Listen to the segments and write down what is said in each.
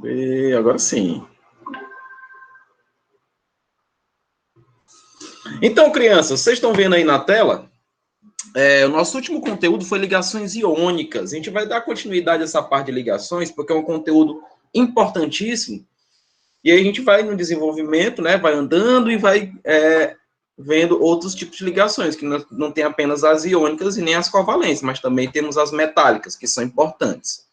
E agora sim. Então, crianças, vocês estão vendo aí na tela? O nosso último conteúdo foi ligações iônicas. A gente vai dar continuidade a essa parte de ligações, porque é um conteúdo importantíssimo. E aí a gente vai no desenvolvimento, né? Vai andando e vai vendo outros tipos de ligações, que não tem apenas as iônicas e nem as covalentes, mas também temos as metálicas, que são importantes.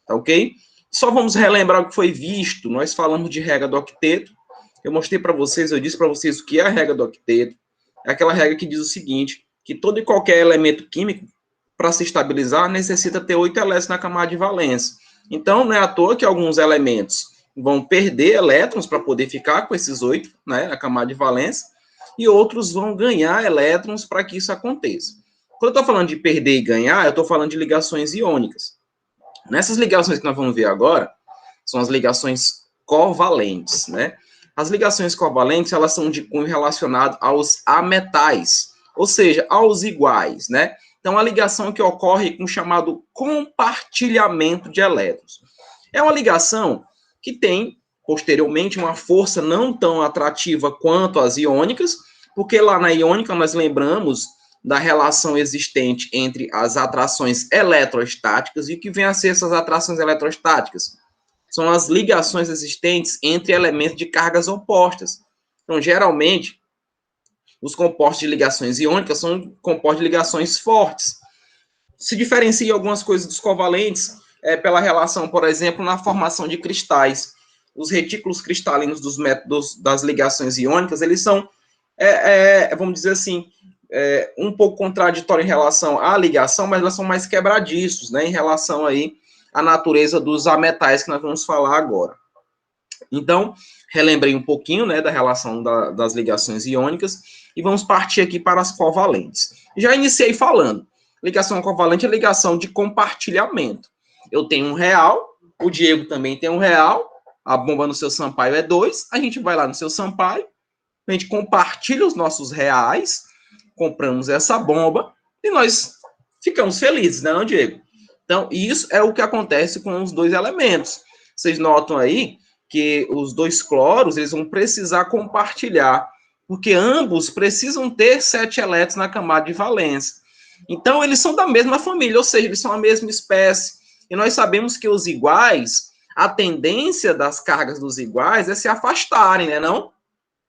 Tá ok? Só vamos relembrar o que foi visto. Nós falamos de regra do octeto. Eu mostrei para vocês, eu disse para vocês o que é a regra do octeto. É aquela regra que diz o seguinte, que todo e qualquer elemento químico, para se estabilizar, necessita ter 8 elétrons na camada de valência. Então, não é à toa que alguns elementos vão perder elétrons para poder ficar com esses 8, né, na camada de valência, e outros vão ganhar elétrons para que isso aconteça. Quando eu estou falando de perder e ganhar, eu estou falando de ligações iônicas. Nessas ligações que nós vamos ver agora, são as ligações covalentes, né? As ligações covalentes, elas são de cunho relacionado aos ametais, ou seja, aos iguais, né? Então, a ligação que ocorre com o chamado compartilhamento de elétrons. É uma ligação que tem, posteriormente, uma força não tão atrativa quanto as iônicas, porque lá na iônica nós lembramos da relação existente entre as atrações eletrostáticas e o que vem a ser essas atrações eletrostáticas. São as ligações existentes entre elementos de cargas opostas. Então, geralmente, os compostos de ligações iônicas são compostos de ligações fortes. Se diferencia algumas coisas dos covalentes pela relação, por exemplo, na formação de cristais. Os retículos cristalinos dos métodos das ligações iônicas, eles são, vamos dizer assim, um pouco contraditórios em relação à ligação, mas elas são mais quebradiços, né, em relação aí à natureza dos ametais que nós vamos falar agora. Então, relembrei um pouquinho, né, da relação das ligações iônicas e vamos partir aqui para as covalentes. Já iniciei falando. Ligação covalente é ligação de compartilhamento. Eu tenho um real, o Diego também tem um real, a bomba no seu Sampaio é 2, a gente vai lá no seu Sampaio, a gente compartilha os nossos reais, compramos essa bomba e nós ficamos felizes, né, não, Diego? Então, isso é o que acontece com os dois elementos. Vocês notam aí que os dois cloros, eles vão precisar compartilhar, porque ambos precisam ter 7 elétrons na camada de valência. Então, eles são da mesma família, ou seja, eles são a mesma espécie. E nós sabemos que os iguais, a tendência das cargas dos iguais é se afastarem, né, não?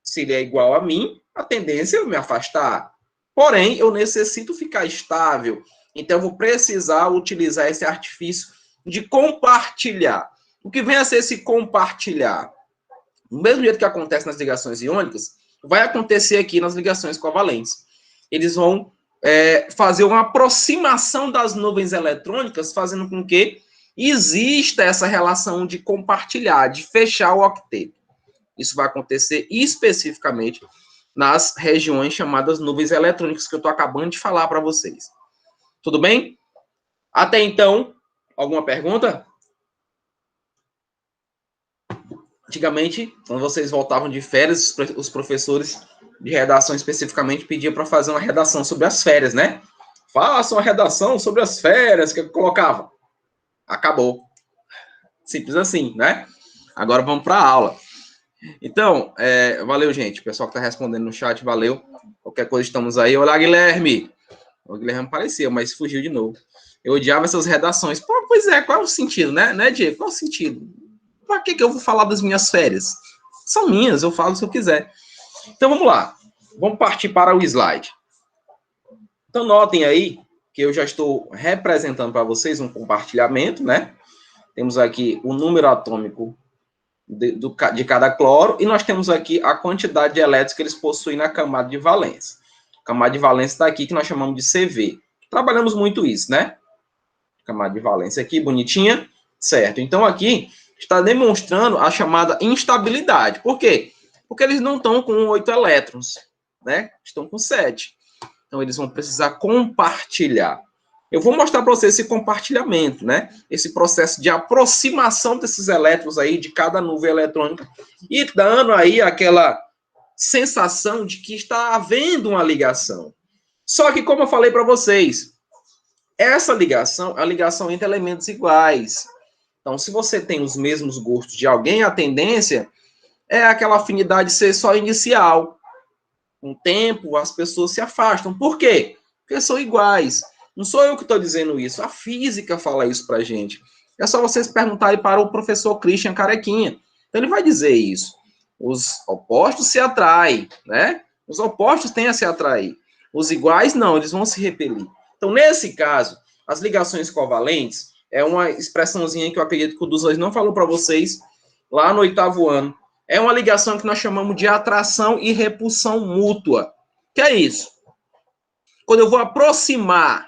Se ele é igual a mim, a tendência é eu me afastar. Porém, eu necessito ficar estável. Então, eu vou precisar utilizar esse artifício de compartilhar. O que vem a ser esse compartilhar? Do mesmo jeito que acontece nas ligações iônicas, vai acontecer aqui nas ligações covalentes. Eles vão fazer uma aproximação das nuvens eletrônicas, fazendo com que exista essa relação de compartilhar, de fechar o octeto. Isso vai acontecer especificamente nas regiões chamadas nuvens eletrônicas, que eu estou acabando de falar para vocês. Tudo bem? Até então, alguma pergunta? Antigamente, quando vocês voltavam de férias, os professores de redação especificamente pediam para fazer uma redação sobre as férias, né? Faça uma redação sobre as férias, que eu colocava. Acabou. Simples assim, né? Agora vamos para a aula. Então, valeu, gente. O pessoal que está respondendo no chat, valeu. Qualquer coisa, estamos aí. Olá, Guilherme. O Guilherme apareceu, mas fugiu de novo. Eu odiava essas redações. Pô, pois é, qual é o sentido, né, Diego? Qual é o sentido? Para que eu vou falar das minhas férias? São minhas, eu falo se eu quiser. Então, vamos lá. Vamos partir para o slide. Então, notem aí que eu já estou representando para vocês um compartilhamento, né? Temos aqui o número atômico de cada cloro, e nós temos aqui a quantidade de elétrons que eles possuem na camada de valência. A camada de valência está aqui, que nós chamamos de CV. Trabalhamos muito isso, né? Camada de valência aqui, bonitinha, certo. Então, aqui está demonstrando a chamada instabilidade. Por quê? Porque eles não estão com 8 elétrons, né? Estão com 7. Então, eles vão precisar compartilhar. Eu vou mostrar para vocês esse compartilhamento, né? Esse processo de aproximação desses elétrons aí de cada nuvem eletrônica e dando aí aquela sensação de que está havendo uma ligação. Só que, como eu falei para vocês, essa ligação é a ligação entre elementos iguais. Então, se você tem os mesmos gostos de alguém, a tendência é aquela afinidade ser só inicial. Com o tempo, as pessoas se afastam. Por quê? Porque são iguais. Não sou eu que estou dizendo isso. A física fala isso para a gente. É só vocês perguntarem para o professor Christian Carequinha. Então, ele vai dizer isso. Os opostos se atraem, né? Os opostos têm a se atrair. Os iguais, não, eles vão se repelir. Então, nesse caso, as ligações covalentes é uma expressãozinha que eu acredito que o dos dois não falou para vocês lá no 8º ano. É uma ligação que nós chamamos de atração e repulsão mútua. Que é isso? Quando eu vou aproximar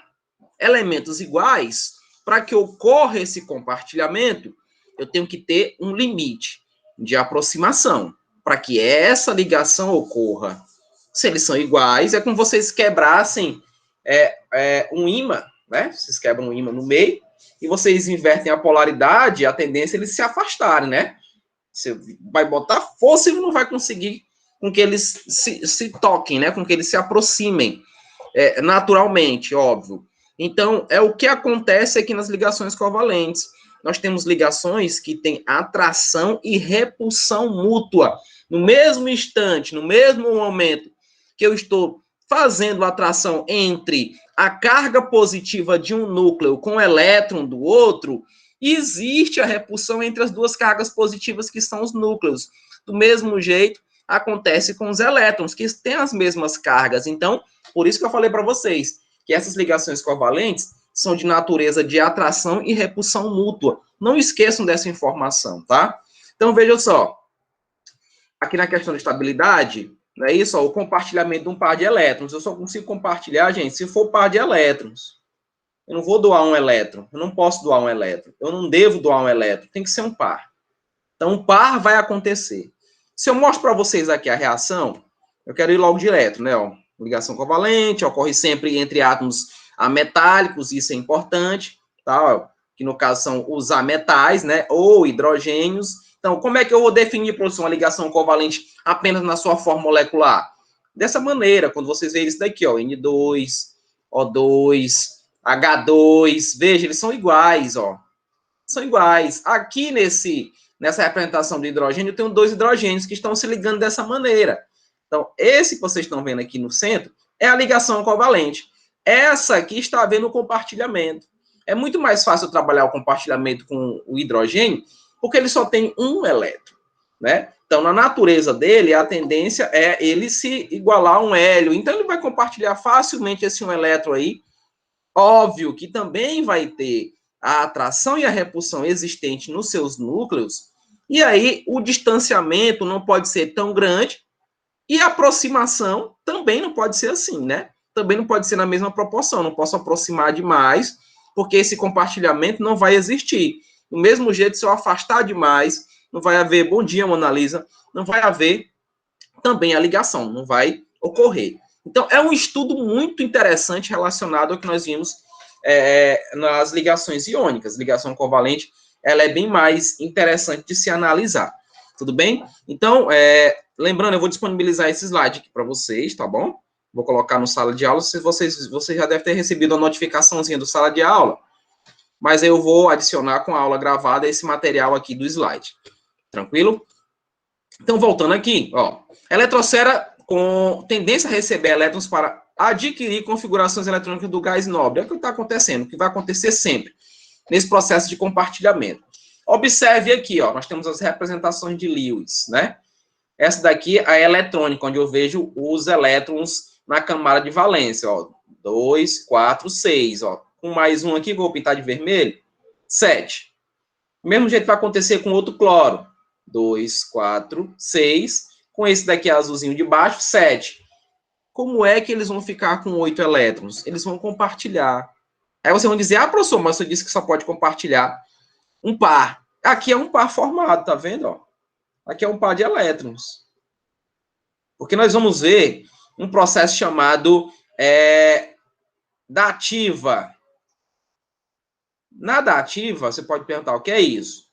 elementos iguais, para que ocorra esse compartilhamento, eu tenho que ter um limite de aproximação, para que essa ligação ocorra. Se eles são iguais, é como vocês quebrassem um ímã, né? Vocês quebram um ímã no meio, e vocês invertem a polaridade, a tendência é eles se afastarem, né? Você vai botar força e não vai conseguir com que eles se toquem, né? Com que eles se aproximem naturalmente, óbvio. Então, é o que acontece aqui nas ligações covalentes. Nós temos ligações que têm atração e repulsão mútua. No mesmo instante, no mesmo momento que eu estou fazendo a atração entre a carga positiva de um núcleo com o elétron do outro, existe a repulsão entre as duas cargas positivas que são os núcleos. Do mesmo jeito, acontece com os elétrons, que têm as mesmas cargas. Então, por isso que eu falei para vocês que essas ligações covalentes são de natureza de atração e repulsão mútua. Não esqueçam dessa informação, tá? Então, veja só. Aqui na questão de estabilidade, não é isso? Ó, o compartilhamento de um par de elétrons. Eu só consigo compartilhar, gente, se for par de elétrons. Eu não vou doar um elétron. Eu não posso doar um elétron. Eu não devo doar um elétron. Tem que ser um par. Então, um par vai acontecer. Se eu mostro para vocês aqui a reação, eu quero ir logo direto, né? Ó, ligação covalente ocorre sempre entre átomos ametálicos, isso é importante, tá? Que no caso são os ametais, né? Ou hidrogênios. Então, como é que eu vou definir, professor, uma ligação covalente apenas na sua forma molecular? Dessa maneira, quando vocês verem isso daqui, ó, N2, O2, H2, veja, eles são iguais, ó. São iguais. Aqui nessa representação do hidrogênio, eu tenho 2 hidrogênios que estão se ligando dessa maneira. Então, esse que vocês estão vendo aqui no centro é a ligação covalente. Essa aqui está havendo o compartilhamento. É muito mais fácil trabalhar o compartilhamento com o hidrogênio, porque ele só tem um elétron, né? Então, na natureza dele, a tendência é ele se igualar a um hélio. Então, ele vai compartilhar facilmente esse um elétron aí. Óbvio que também vai ter a atração e a repulsão existente nos seus núcleos, e aí o distanciamento não pode ser tão grande, e a aproximação também não pode ser assim, né? Também não pode ser na mesma proporção, não posso aproximar demais, porque esse compartilhamento não vai existir. Do mesmo jeito, se eu afastar demais, não vai haver, bom dia, Mona Lisa, não vai haver também a ligação, não vai ocorrer. Então, é um estudo muito interessante relacionado ao que nós vimos nas ligações iônicas. Ligação covalente, ela é bem mais interessante de se analisar. Tudo bem? Então, lembrando, eu vou disponibilizar esse slide aqui para vocês, tá bom? Vou colocar no sala de aula. Vocês já devem ter recebido a notificaçãozinha do sala de aula, mas eu vou adicionar com a aula gravada esse material aqui do slide. Tranquilo? Então, voltando aqui, ó. Eletrosfera com tendência a receber elétrons para adquirir configurações eletrônicas do gás nobre. É o que está acontecendo, o que vai acontecer sempre nesse processo de compartilhamento. Observe aqui, ó, nós temos as representações de Lewis, né? Essa daqui é a eletrônica, onde eu vejo os elétrons na camada de valência, ó. 2, 4, 6, ó. Com mais um aqui, que eu vou pintar de vermelho, 7. Do mesmo jeito vai acontecer com outro cloro. 2, 4, 6. Com esse daqui azulzinho de baixo, 7. Como é que eles vão ficar com 8 elétrons? Eles vão compartilhar. Aí vocês vão dizer, ah, professor, mas você disse que só pode compartilhar um par. Aqui é um par formado, tá vendo? Ó? Aqui é um par de elétrons. Porque nós vamos ver um processo chamado dativa. Na dativa, você pode perguntar, o que é isso?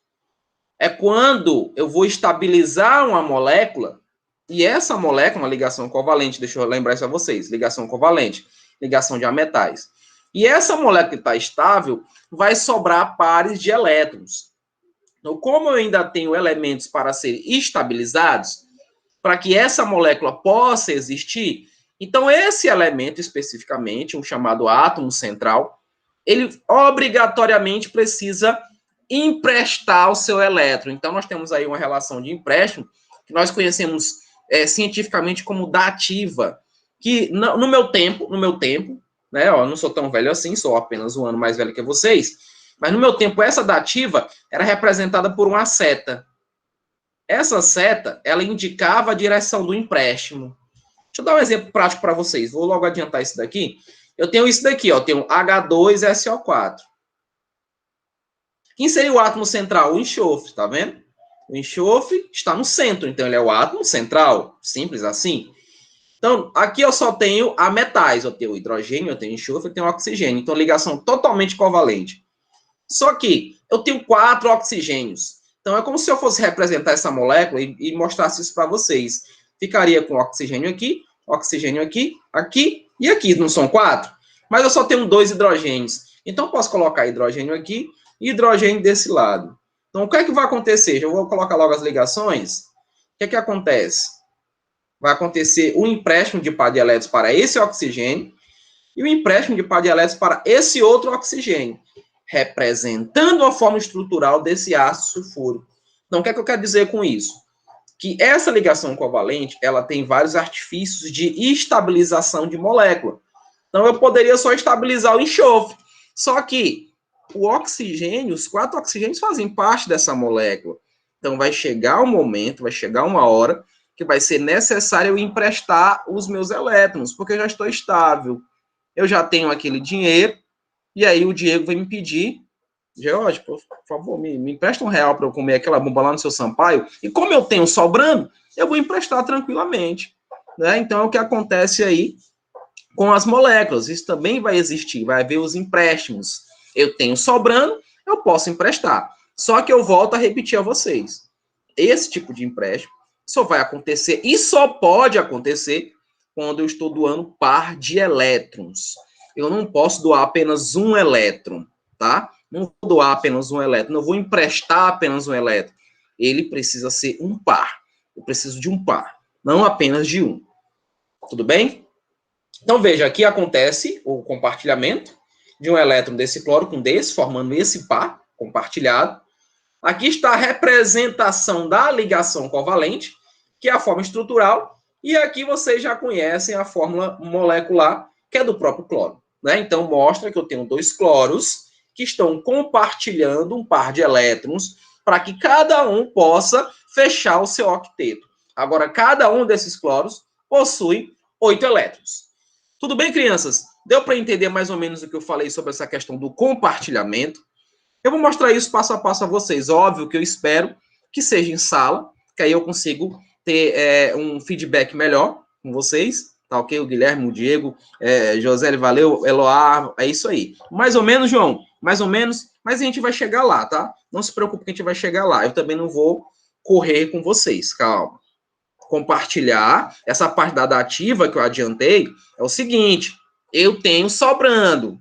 É quando eu vou estabilizar uma molécula, e essa molécula, uma ligação covalente, deixa eu lembrar isso a vocês, ligação covalente, ligação de ametais. E essa molécula que está estável vai sobrar pares de elétrons. Então, como eu ainda tenho elementos para serem estabilizados, para que essa molécula possa existir, então esse elemento especificamente, um chamado átomo central, ele obrigatoriamente precisa emprestar o seu elétron. Então, nós temos aí uma relação de empréstimo que nós conhecemos cientificamente como dativa, que no meu tempo, né, ó, eu não sou tão velho assim, sou apenas um ano mais velho que vocês, mas no meu tempo essa dativa era representada por uma seta. Essa seta, ela indicava a direção do empréstimo. Deixa eu dar um exemplo prático para vocês. Vou logo adiantar isso daqui. Eu tenho isso daqui, ó, tenho H2SO4. Quem seria o átomo central? O enxofre, tá vendo? O enxofre está no centro, então ele é o átomo central, simples assim. Então, aqui eu só tenho a metais, eu tenho hidrogênio, eu tenho enxofre, eu tenho oxigênio. Então, ligação totalmente covalente. Só que eu tenho 4 oxigênios. Então, é como se eu fosse representar essa molécula e mostrasse isso para vocês. Ficaria com oxigênio aqui aqui e aqui. Não são 4? Mas eu só tenho 2 hidrogênios. Então, eu posso colocar hidrogênio aqui e hidrogênio desse lado. Então, o que é que vai acontecer? Eu vou colocar logo as ligações. O que é que acontece? Vai acontecer o empréstimo de par de elétrons para esse oxigênio e o empréstimo de par de elétrons para esse outro oxigênio, representando a forma estrutural desse ácido sulfúrico. Então, o que é que eu quero dizer com isso? Que essa ligação covalente, ela tem vários artifícios de estabilização de molécula. Então, eu poderia só estabilizar o enxofre. Só que o oxigênio, os 4 oxigênios fazem parte dessa molécula. Então, vai chegar um momento, vai chegar uma hora que vai ser necessário eu emprestar os meus elétrons, porque eu já estou estável. Eu já tenho aquele dinheiro, e aí o Diego vai me pedir, George, por favor, me empresta R$1 para eu comer aquela bomba lá no seu Sampaio, e como eu tenho sobrando, eu vou emprestar tranquilamente. Né? Então, é o que acontece aí com as moléculas. Isso também vai existir, vai haver os empréstimos. Eu tenho sobrando, eu posso emprestar. Só que eu volto a repetir a vocês. Esse tipo de empréstimo só vai acontecer e só pode acontecer quando eu estou doando par de elétrons. Eu não posso doar apenas um elétron, tá? Não vou doar apenas um elétron, não vou emprestar apenas um elétron. Ele precisa ser um par. Eu preciso de um par, não apenas de um. Tudo bem? Então, veja, aqui acontece o compartilhamento de um elétron desse cloro com desse, formando esse par compartilhado. Aqui está a representação da ligação covalente, que é a forma estrutural, e aqui vocês já conhecem a fórmula molecular, que é do próprio cloro. Né? Então, mostra que eu tenho 2 cloros que estão compartilhando um par de elétrons para que cada um possa fechar o seu octeto. Agora, cada um desses cloros possui 8 elétrons. Tudo bem, crianças? Deu para entender mais ou menos o que eu falei sobre essa questão do compartilhamento? Eu vou mostrar isso passo a passo a vocês. Óbvio que eu espero que seja em sala, que aí eu consigo ter um feedback melhor com vocês. Tá ok? O Guilherme, o Diego, José, valeu, Eloá, é isso aí. Mais ou menos, João, mais ou menos, mas a gente vai chegar lá, tá? Não se preocupe que a gente vai chegar lá. Eu também não vou correr com vocês, calma. Compartilhar, essa parte da dativa que eu adiantei, é o seguinte, eu tenho sobrando.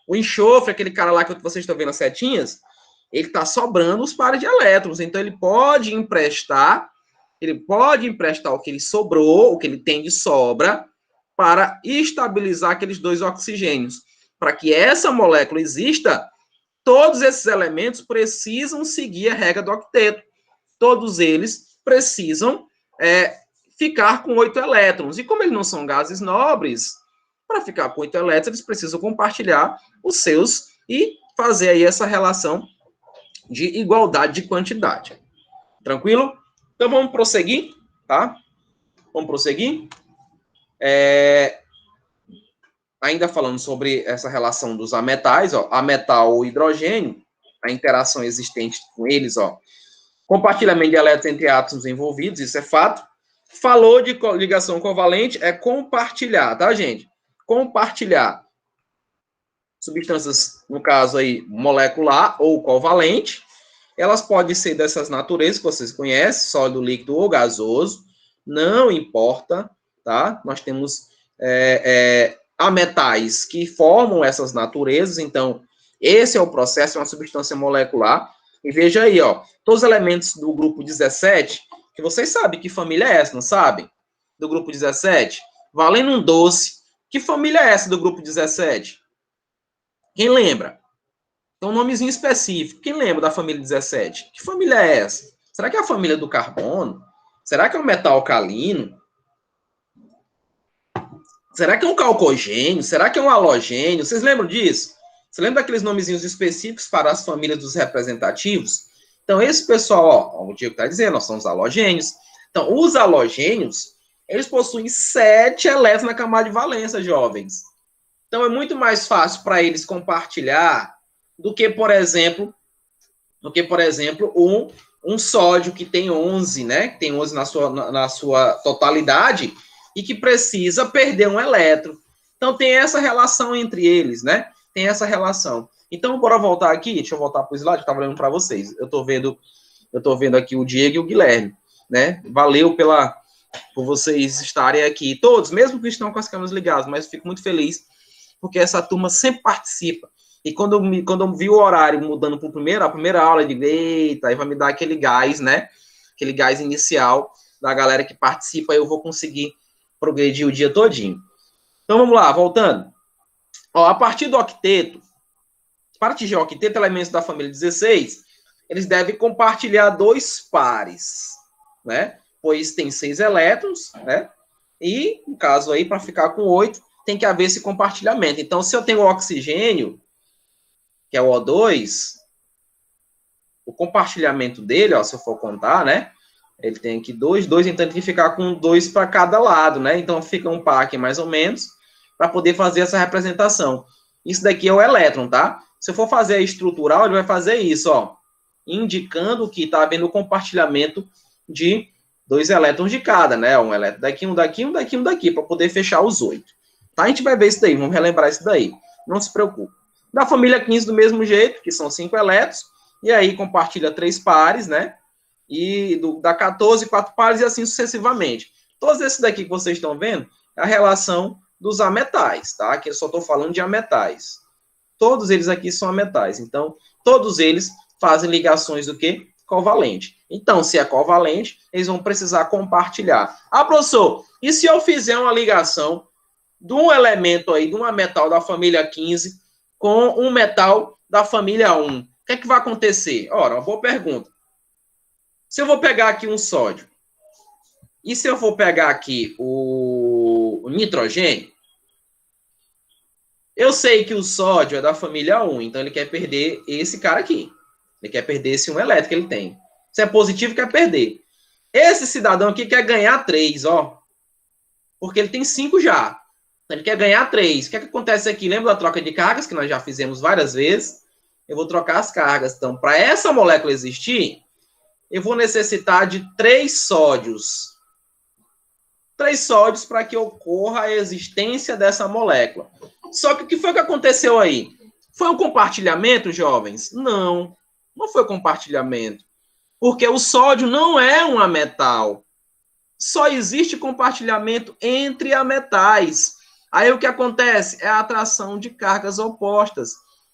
O enxofre, aquele cara lá que vocês estão vendo as setinhas, ele está sobrando os pares de elétrons, então ele pode emprestar o que ele sobrou, o que ele tem de sobra, para estabilizar aqueles 2 oxigênios. Para que essa molécula exista, todos esses elementos precisam seguir a regra do octeto. Todos eles precisam ficar com 8 elétrons. E como eles não são gases nobres, para ficar com 8 elétrons, eles precisam compartilhar os seus e fazer aí essa relação de igualdade de quantidade. Tranquilo? Então, vamos prosseguir, tá? Vamos prosseguir. Ainda falando sobre essa relação dos ametais, ó, ametal ou hidrogênio, a interação existente com eles, ó, compartilhamento de elétrons entre átomos envolvidos, isso é fato. Falou de ligação covalente, é compartilhar, tá, gente? Compartilhar substâncias, no caso aí, molecular ou covalente, elas podem ser dessas naturezas que vocês conhecem, sólido, líquido ou gasoso, não importa, tá? Nós temos ametais que formam essas naturezas, então, esse é o processo, é uma substância molecular. E veja aí, ó, todos os elementos do grupo 17, que vocês sabem que família é essa, não sabem? Do grupo 17, valendo um doce. Que família é essa do grupo 17? Quem lembra? Tem um nomezinho específico. Quem lembra da família 17? Que família é essa? Será que é a família do carbono? Será que é um metal alcalino? Será que é um calcogênio? Será que é um halogênio? Vocês lembram disso? Você lembra daqueles nomezinhos específicos para as famílias dos representativos? Então, esse pessoal, ó, o Diego está dizendo, nós somos halogênios. Então, os halogênios, eles possuem 7 elétrons na camada de valência, jovens. Então, é muito mais fácil para eles compartilhar do que, por exemplo, um sódio que tem 11, né? Que tem 11 na sua totalidade e que precisa perder um elétron. Então, tem essa relação entre eles, né? Tem essa relação. Então, bora voltar aqui. Deixa eu voltar para o slide que eu estava olhando para vocês. Eu estou vendo aqui o Diego e o Guilherme, né? Valeu por vocês estarem aqui. Todos, mesmo que estão com as câmeras ligadas, mas fico muito feliz porque essa turma sempre participa. E quando eu vi o horário mudando para a primeira aula, eu digo, eita, aí vai me dar aquele gás, né? Aquele gás inicial da galera que participa, aí eu vou conseguir progredir o dia todinho. Então, vamos lá, voltando. Ó, a partir do octeto, para atingir o octeto, elementos da família 16, eles devem compartilhar 2 pares, né? Pois tem 6 elétrons, né? E, no caso aí, para ficar com 8, tem que haver esse compartilhamento. Então, se eu tenho o oxigênio, que é o O2, o compartilhamento dele, ó, se eu for contar, né? Ele tem aqui 2, então tem que ficar com 2 para cada lado, né? Então, fica um par aqui, mais ou menos, para poder fazer essa representação. Isso daqui é o elétron, tá? Se eu for fazer a estrutural, ele vai fazer isso, ó, indicando que está havendo o compartilhamento de 2 elétrons de cada, né? Um elétron daqui, um daqui, um daqui, um daqui, para poder fechar os 8. Tá? A gente vai ver isso daí, vamos relembrar isso daí. Não se preocupe. Da família 15, do mesmo jeito, que são 5 elétrons, e aí compartilha 3 pares, né? E da 14, 4 pares, e assim sucessivamente. Todos esses daqui que vocês estão vendo, é a relação dos ametais, tá? Aqui eu só estou falando de ametais. Todos eles aqui são ametais. Então, todos eles fazem ligações do quê? Covalente. Então, se é covalente, eles vão precisar compartilhar. Ah, professor, e se eu fizer uma ligação de um elemento aí, de uma metal da família 15 com um metal da família 1? O que é que vai acontecer? Ora, uma boa pergunta. Se eu vou pegar aqui um sódio, e se eu for pegar aqui o nitrogênio, eu sei que o sódio é da família 1, então ele quer perder esse cara aqui. Ele quer perder esse 1 elétron que ele tem. Se é positivo, quer perder. Esse cidadão aqui quer ganhar 3, ó. Porque ele tem 5 já. Ele quer ganhar 3. O que é que acontece aqui? Lembra da troca de cargas, que nós já fizemos várias vezes? Eu vou trocar as cargas. Então, para essa molécula existir, eu vou necessitar de 3 sódios. 3 sódios para que ocorra a existência dessa molécula. Só que o que foi que aconteceu aí? Foi um compartilhamento, jovens? Não, não foi compartilhamento. Porque o sódio não é um ametal. Só existe compartilhamento entre ametais. Aí o que acontece? É a atração de cargas opostas.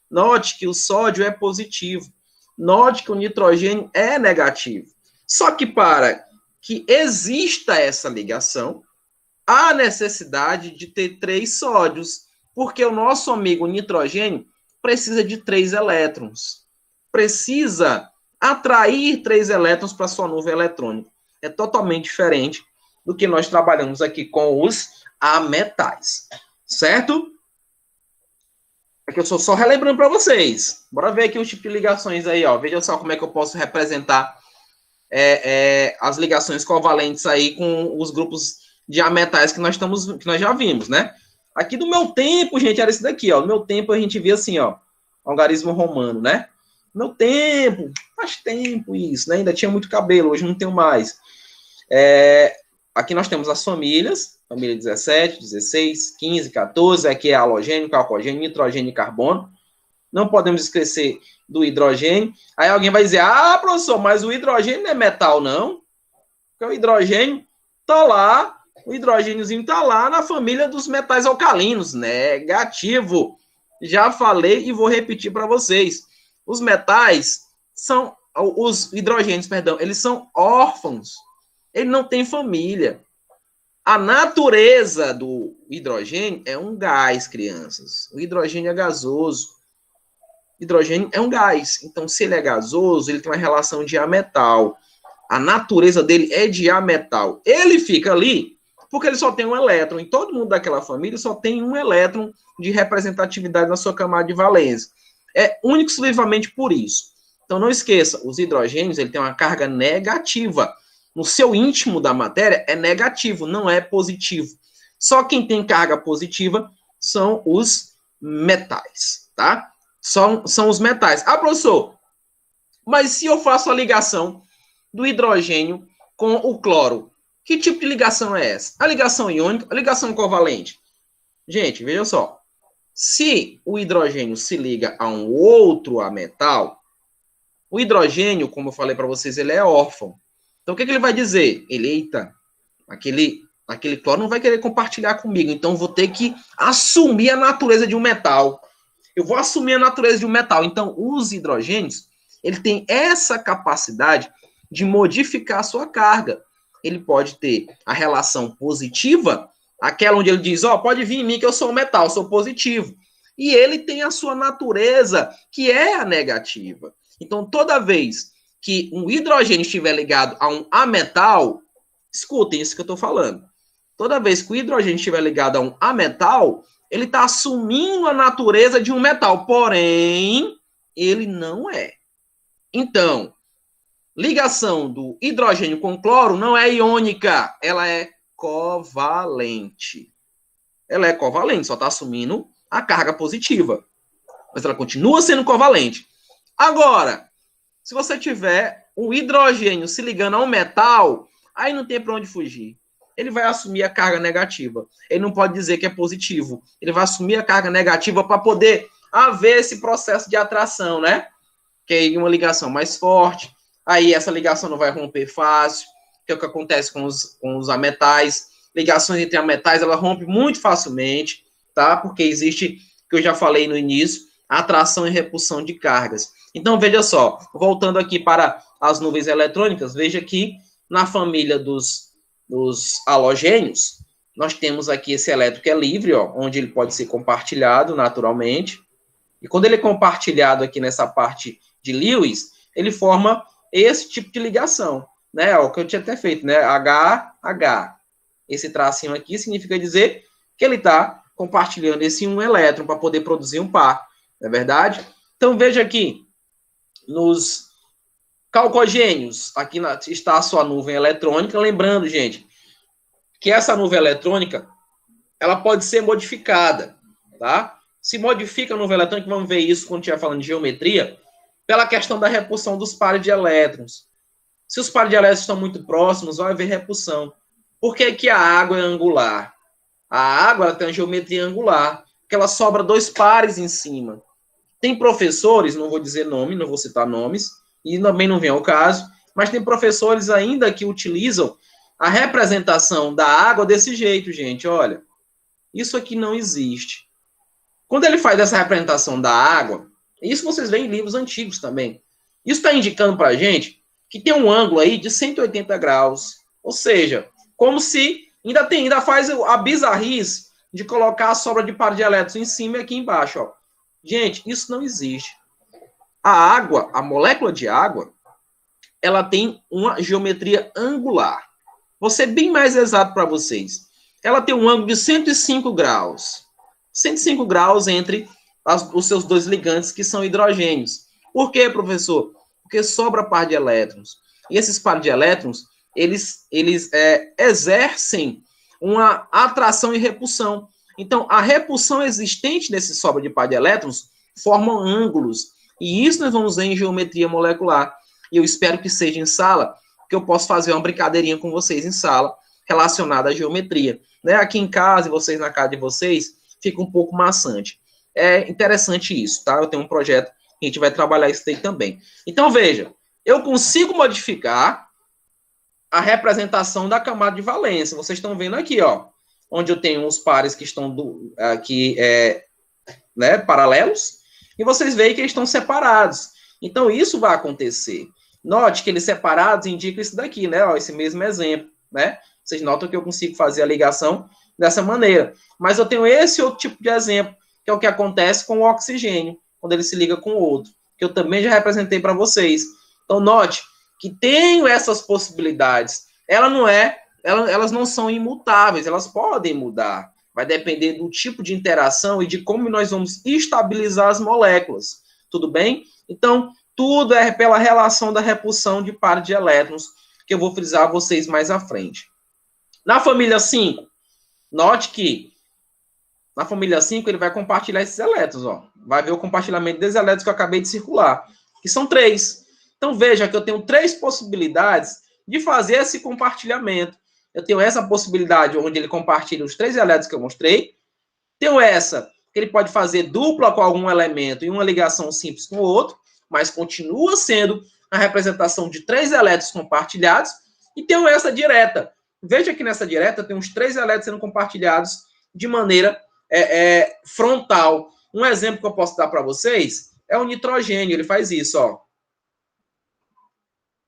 Note que o sódio é positivo. Note que o nitrogênio é negativo. Só que para que exista essa ligação, há necessidade de ter 3 sódios, porque o nosso amigo nitrogênio precisa de 3 elétrons. Precisa atrair 3 elétrons para sua nuvem eletrônica. É totalmente diferente do que nós trabalhamos aqui com os ametais. Certo? Aqui eu estou só relembrando para vocês. Bora ver aqui os tipos de ligações aí, ó. Veja só como é que eu posso representar as ligações covalentes aí com os grupos de ametais que nós já vimos, né? Aqui do meu tempo, gente, era esse daqui, ó. No meu tempo a gente via assim, ó, algarismo romano, né? No meu tempo, faz tempo isso, né? Ainda tinha muito cabelo, hoje não tenho mais. Aqui nós temos as famílias, família 17, 16, 15, 14, aqui é halogênio, calcogênio, nitrogênio e carbono. Não podemos esquecer do hidrogênio. Aí alguém vai dizer, ah, professor, mas o hidrogênio não é metal, não. Porque o hidrogênio tá lá, o hidrogêniozinho tá lá na família dos metais alcalinos. Negativo. Já falei e vou repetir para vocês. Os metais são os hidrogênios, perdão, eles são órfãos. Ele não tem família. A natureza do hidrogênio é um gás, crianças. O hidrogênio é gasoso. O hidrogênio é um gás. Então, se ele é gasoso, ele tem uma relação diametral. A natureza dele é diametral. Ele fica ali porque ele só tem um elétron. E todo mundo daquela família só tem um elétron de representatividade na sua camada de valência. É único e exclusivamente por isso. Então, não esqueça, os hidrogênios ele tem uma carga negativa. No seu íntimo da matéria é negativo, não é positivo. Só quem tem carga positiva são os metais, tá? São os metais. Ah, professor, mas se eu faço a ligação do hidrogênio com o cloro, que tipo de ligação é essa? A ligação iônica, a ligação covalente? Gente, veja só. Se o hidrogênio se liga a um outro metal, o hidrogênio, como eu falei para vocês, ele é órfão. Então, o que ele vai dizer? Ele, eita, aquele cloro não vai querer compartilhar comigo, então vou ter que assumir a natureza de um metal. Eu vou assumir a natureza de um metal. Então, os hidrogênios, ele tem essa capacidade de modificar a sua carga. Ele pode ter a relação positiva, aquela onde ele diz, pode vir em mim que eu sou um metal, sou positivo. E ele tem a sua natureza, que é a negativa. Então, toda vez que um hidrogênio estiver ligado a um ametal, escutem isso que eu estou falando. Toda vez que o hidrogênio estiver ligado a um ametal, ele está assumindo a natureza de um metal, porém, ele não é. Então, ligação do hidrogênio com cloro não é iônica, ela é covalente. Ela é covalente, só está assumindo a carga positiva. Mas ela continua sendo covalente. Agora, se você tiver um hidrogênio se ligando a um metal, aí não tem para onde fugir. Ele vai assumir a carga negativa. Ele não pode dizer que é positivo. Ele vai assumir a carga negativa para poder haver esse processo de atração, né? Que é uma ligação mais forte. Aí essa ligação não vai romper fácil, que é o que acontece com os ametais. Ligações entre ametais, ela rompe muito facilmente, tá? Porque existe, que eu já falei no início, atração e repulsão de cargas. Então, veja só, voltando aqui para as nuvens eletrônicas, veja que na família dos halogênios, nós temos aqui esse elétron que é livre, onde ele pode ser compartilhado naturalmente. E quando ele é compartilhado aqui nessa parte de Lewis, ele forma esse tipo de ligação, né? O que eu tinha até feito, né? HH. Esse tracinho aqui significa dizer que ele está compartilhando esse um elétron para poder produzir um par, não é verdade? Então, veja aqui, nos calcogênios, aqui está a sua nuvem eletrônica. Lembrando, gente, que essa nuvem eletrônica, ela pode ser modificada, tá? Se modifica a nuvem eletrônica, vamos ver isso quando estiver falando de geometria, pela questão da repulsão dos pares de elétrons. Se os pares de elétrons estão muito próximos, vai haver repulsão. Por que que a água é angular? A água ela tem uma geometria angular, porque ela sobra dois pares em cima. Tem professores, não vou dizer nome, não vou citar nomes, e também não vem ao caso, mas tem professores ainda que utilizam a representação da água desse jeito, gente. Olha, isso aqui não existe. Quando ele faz essa representação da água, isso vocês veem em livros antigos também. Isso está indicando para a gente que tem um ângulo aí de 180 graus. Ou seja, como se ainda faz a bizarrice de colocar a sobra de par de elétrons em cima e aqui embaixo. Ó. Gente, isso não existe. A água, a molécula de água, ela tem uma geometria angular. Vou ser bem mais exato para vocês. Ela tem um ângulo de 105 graus. 105 graus entre os seus dois ligantes, que são hidrogênios. Por quê, professor? Porque sobra par de elétrons. E esses pares de elétrons, eles exercem uma atração e repulsão. Então, a repulsão existente nesse sobra de par de elétrons formam ângulos. E isso nós vamos ver em geometria molecular. E eu espero que seja em sala, que eu possa fazer uma brincadeirinha com vocês em sala, relacionada à geometria. Né? Aqui em casa, e vocês na casa de vocês, fica um pouco maçante. É interessante isso, tá? Eu tenho um projeto que a gente vai trabalhar isso aí também. Então, veja, eu consigo modificar a representação da camada de valência. Vocês estão vendo aqui, ó, onde eu tenho os pares que estão aqui, paralelos, e vocês veem que eles estão separados. Então, isso vai acontecer. Note que eles separados indicam isso daqui, né? Ó, esse mesmo exemplo, né? Vocês notam que eu consigo fazer a ligação dessa maneira. Mas eu tenho esse outro tipo de exemplo, que é o que acontece com o oxigênio, quando ele se liga com o outro, que eu também já representei para vocês. Então, note que tenho essas possibilidades. Elas não são imutáveis, elas podem mudar. Vai depender do tipo de interação e de como nós vamos estabilizar as moléculas. Tudo bem? Então, tudo é pela relação da repulsão de par de elétrons, que eu vou frisar a vocês mais à frente. Na família 5, note que na família 5 ele vai compartilhar esses elétrons. Ó. Vai ver o compartilhamento desses elétrons que eu acabei de circular, que são 3. Então, veja que eu tenho 3 possibilidades de fazer esse compartilhamento. Eu tenho essa possibilidade onde ele compartilha os 3 elétrons que eu mostrei. Tenho essa, que ele pode fazer dupla com algum elemento e uma ligação simples com o outro, mas continua sendo a representação de 3 elétrons compartilhados. E tenho essa direta. Veja que nessa direta tem uns 3 elétrons sendo compartilhados de maneira frontal. Um exemplo que eu posso dar para vocês é o nitrogênio. Ele faz isso, ó.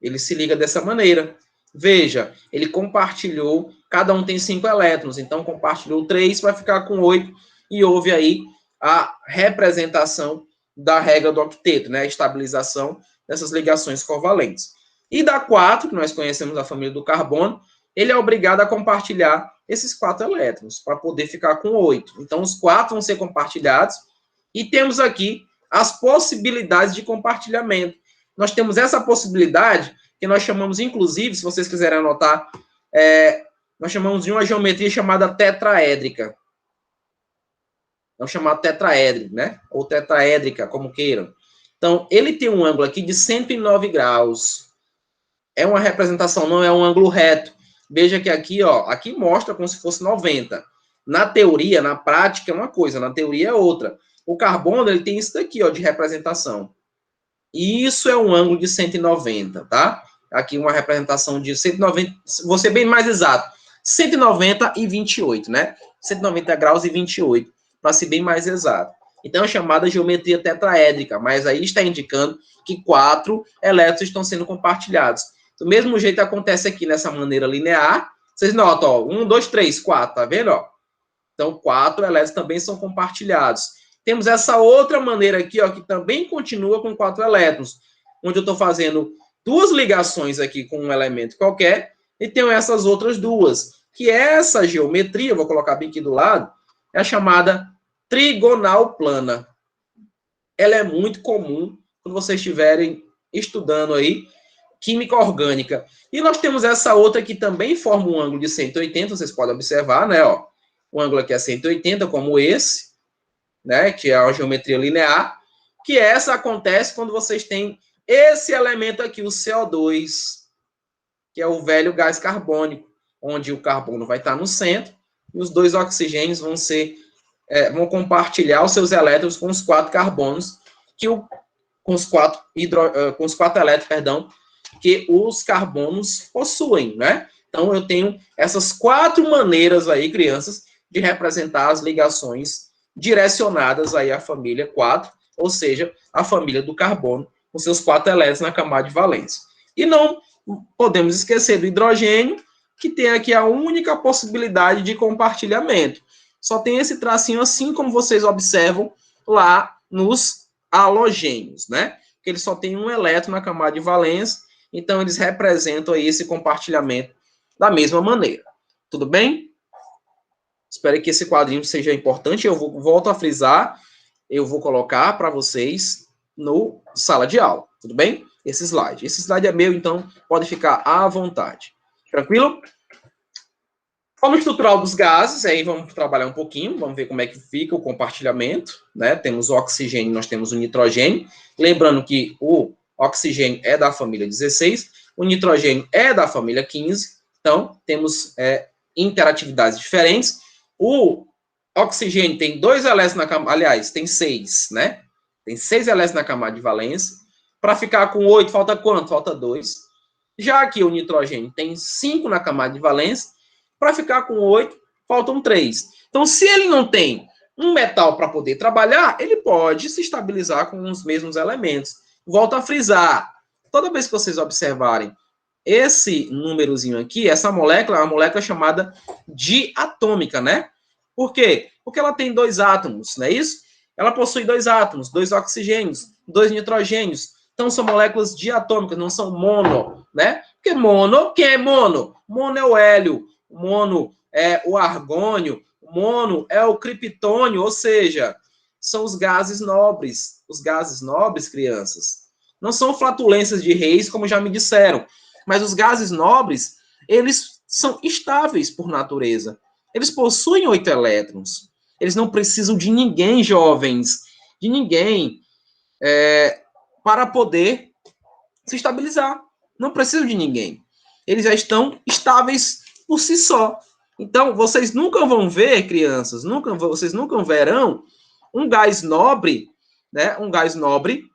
Ele se liga dessa maneira. Veja, ele compartilhou, cada um tem 5 elétrons, então compartilhou 3, vai ficar com 8, e houve aí a representação da regra do octeto, né? A estabilização dessas ligações covalentes. E da 4, que nós conhecemos a família do carbono, ele é obrigado a compartilhar esses 4 elétrons, para poder ficar com 8. Então, os 4 vão ser compartilhados, e temos aqui as possibilidades de compartilhamento. Nós temos essa possibilidade, que nós chamamos, inclusive, se vocês quiserem anotar, nós chamamos de uma geometria chamada tetraédrica. É chamado tetraédrico, né? Ou tetraédrica, como queiram. Então, ele tem um ângulo aqui de 109 graus. É uma representação, não é um ângulo reto. Veja que aqui, ó, aqui mostra como se fosse 90. Na teoria, na prática, é uma coisa, na teoria é outra. O carbono, ele tem isso daqui, ó, de representação. E isso é um ângulo de 190, tá? Aqui uma representação de 190, vou ser bem mais exato, 190 e 28, né? 190 graus e 28, para ser bem mais exato. Então, é chamada geometria tetraédrica, mas aí está indicando que 4 elétrons estão sendo compartilhados. Do mesmo jeito acontece aqui nessa maneira linear. Vocês notam, ó, 1, 2, 3, 4, tá vendo? Ó? Então, 4 elétrons também são compartilhados. Temos essa outra maneira aqui, ó, que também continua com 4 elétrons, onde eu estou fazendo 2 ligações aqui com um elemento qualquer, e tenho essas outras 2, que essa geometria, vou colocar bem aqui do lado, é a chamada trigonal plana. Ela é muito comum quando vocês estiverem estudando aí química orgânica. E nós temos essa outra que também forma um ângulo de 180, vocês podem observar, né? Ó, o ângulo aqui é 180, como esse, né? Que é a geometria linear, que essa acontece quando vocês têm esse elemento aqui, o CO2, que é o velho gás carbônico, onde o carbono vai estar no centro e os 2 oxigênios vão compartilhar os seus elétrons com os 4 carbonos, com os 4 elétrons, perdão, que os carbonos possuem, né? Então, eu tenho essas 4 maneiras aí, crianças, de representar as ligações direcionadas aí à família 4, ou seja, a família do carbono, com seus 4 elétrons na camada de valência. E não podemos esquecer do hidrogênio, que tem aqui a única possibilidade de compartilhamento. Só tem esse tracinho assim, como vocês observam lá nos halogênios, né? Que eles só têm um elétron na camada de valência, então eles representam aí esse compartilhamento da mesma maneira. Tudo bem? Espero que esse quadrinho seja importante. Eu volto a frisar, eu vou colocar para vocês no sala de aula, tudo bem? Esse slide é meu, então pode ficar à vontade. Tranquilo? Forma estrutural dos gases, aí vamos trabalhar um pouquinho, vamos ver como é que fica o compartilhamento, né? Temos o oxigênio, nós temos o nitrogênio. Lembrando que o oxigênio é da família 16, o nitrogênio é da família 15, então temos interatividades diferentes. O oxigênio tem 2 elétrons na camada, aliás, tem 6, né? Tem 6 elétrons na camada de valência. Para ficar com 8, falta quanto? Falta 2. Já aqui o nitrogênio tem 5 na camada de valência. Para ficar com 8, faltam 3. Então, se ele não tem um metal para poder trabalhar, ele pode se estabilizar com os mesmos elementos. Volto a frisar. toda vez que vocês observarem esse númerozinho aqui, essa molécula é uma molécula chamada diatômica, né? Por quê? Porque ela tem 2 átomos, não é isso? Ela possui 2 átomos, 2 oxigênios, 2 nitrogênios. Então, são moléculas diatômicas, não são mono, né? Porque mono, quem é mono? Mono é o hélio, mono é o argônio, mono é o criptônio, ou seja, são os gases nobres. Os gases nobres, crianças, não são flatulências de Reis, como já me disseram, mas os gases nobres, eles são estáveis por natureza. Eles possuem 8 elétrons. Eles não precisam de ninguém, jovens, de ninguém, para poder se estabilizar. Não precisam de ninguém. Eles já estão estáveis por si só. Então, vocês nunca vão ver, crianças, vocês nunca verão um gás nobre, né? Um gás nobre